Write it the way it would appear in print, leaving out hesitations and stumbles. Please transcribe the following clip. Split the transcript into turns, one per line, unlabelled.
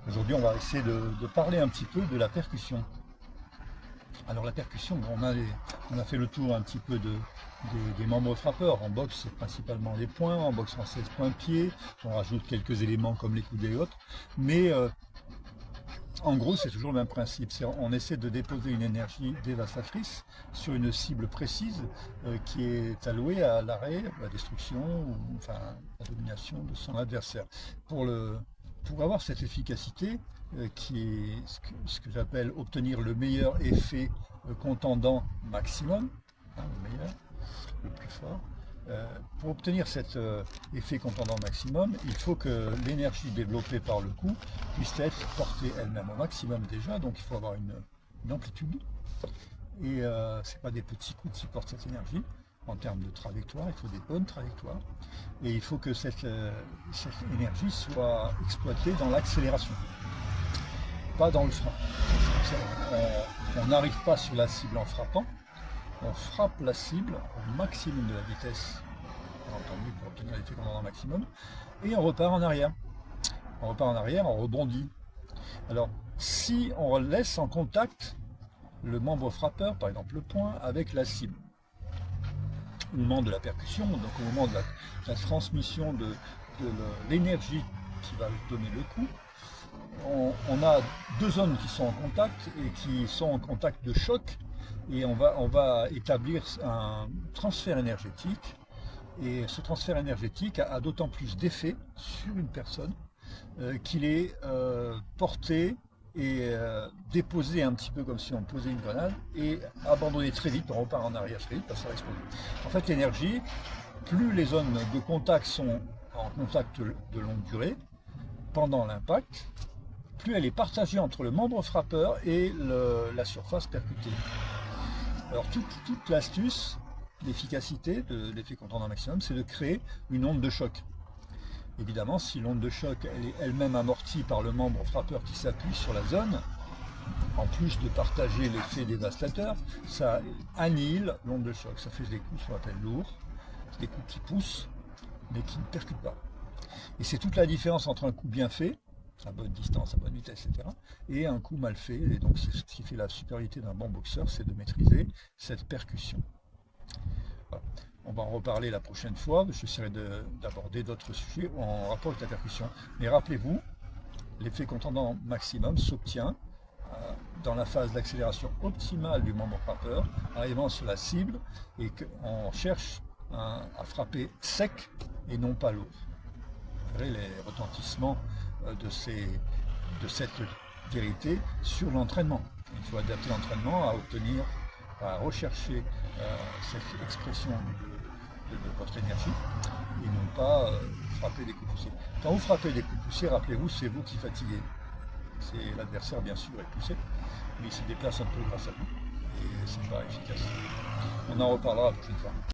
Aujourd'hui, on va essayer de parler un petit peu de la percussion. Alors la percussion, bon, on a fait le tour un petit peu des membres frappeurs. En boxe, c'est principalement les poings. En boxe française, poing-pied. On rajoute quelques éléments comme les coudées et autres. Mais en gros, c'est toujours le même principe. On essaie de déposer une énergie dévastatrice sur une cible précise qui est allouée à l'arrêt, à la destruction, ou enfin la domination de son adversaire. Pour avoir cette efficacité, qui est ce que j'appelle obtenir le meilleur effet contendant maximum, hein, le meilleur, le plus fort. Pour obtenir cet effet contendant maximum, il faut que l'énergie développée par le coup puisse être portée elle-même au maximum déjà, donc il faut avoir une amplitude. Et ce n'est pas des petits coups qui portent cette énergie. En termes de trajectoire, il faut des bonnes trajectoires. Et il faut que cette énergie soit exploitée dans l'accélération, pas dans le frein. On n'arrive pas sur la cible en frappant, on frappe la cible au maximum de la vitesse, bien entendu, pour obtenir l'effet contendant maximum, et on repart en arrière. On repart en arrière, on rebondit. Alors, si on laisse en contact le membre frappeur, par exemple le poing, avec la cible, au moment de la percussion, donc au moment de la transmission de l'énergie qui va donner le coup, on a deux zones qui sont en contact et qui sont en contact de choc, et on va établir un transfert énergétique, et ce transfert énergétique a d'autant plus d'effet sur une personne qu'il est porté et déposé un petit peu comme si on posait une grenade et abandonné très vite. On repart en arrière très vite parce que ça va exploser. En fait, l'énergie, plus les zones de contact sont en contact de longue durée pendant l'impact, plus elle est partagée entre le membre frappeur et la surface percutée. Alors toute l'astuce, l'efficacité de l'effet contendant maximum, c'est de créer une onde de choc. Évidemment, si l'onde de choc elle est elle-même amortie par le membre frappeur qui s'appuie sur la zone, en plus de partager l'effet dévastateur, ça annihile l'onde de choc. Ça fait des coups qu'on appelle lourds, des coups qui poussent, mais qui ne percutent pas. Et c'est toute la différence entre un coup bien fait, à bonne distance, à bonne vitesse, etc., et un coup mal fait. Et donc, c'est ce qui fait la supériorité d'un bon boxeur, c'est de maîtriser cette percussion. Voilà. On va en reparler la prochaine fois. J'essaierai d'aborder d'autres sujets en rapport avec la percussion. Mais rappelez-vous, l'effet contendant maximum s'obtient dans la phase d'accélération optimale du membre frappeur, arrivant sur la cible, et qu'on cherche à frapper sec et non pas lourd. Vous verrez les retentissements de cette vérité sur l'entraînement. Il faut adapter l'entraînement à rechercher cette expression de votre énergie et non pas frapper des coups poussés. Quand vous frappez des coups poussés, rappelez-vous, c'est vous qui fatiguez. C'est l'adversaire, bien sûr, est poussé, mais il se déplace un peu grâce à vous et c'est pas efficace. On en reparlera la prochaine fois.